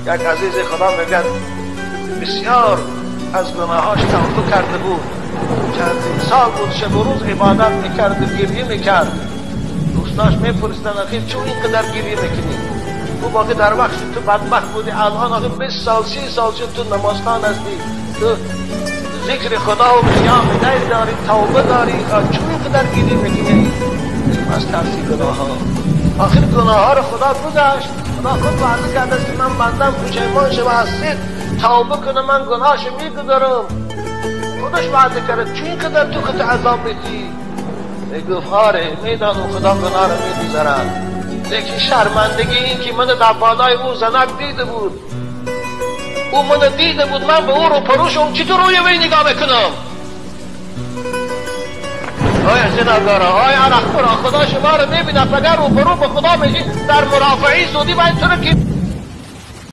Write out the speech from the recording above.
یک عزیز خدا میگن بسیار از گناهاش توبه کرده بود، چندین سال بود شب و روز عبادت میکرد و گریه میکرد. دوستاش میپرسیدن اخیر چون اینقدر گریه میکنی؟ تو باقی در وقت تو بدبخت بودی، الان آخه 20 سال 30 سال شد تو نمازخوان هستی، تو ذکر خدا و قیام لیل داری، توبه داری، چون اینقدر گریه میکنی؟ از ترسی گناه ها. آخر گناه ها رو خدا گذاشت، خدا خود وعده کرده است که من بندم پشیمان شه و از صدق توبه کنه من گناهش میگذارم. خودش وعده کرده، چون اینقدر تو خود عذاب میدی؟ میگفت آره میدانم خدا گناه رو میگذارد، لیکن شرمندگی این که من در بالای او زنک دیده بود، او من دیده بود، من به او رو پروشم، چطور روی وی نگاه بکنم؟ آی زناگارا، آی عرق خورا، خدا شما رو میبینه، اگر رو برو به خدا میشی در مرافعی زودی باید تو رو که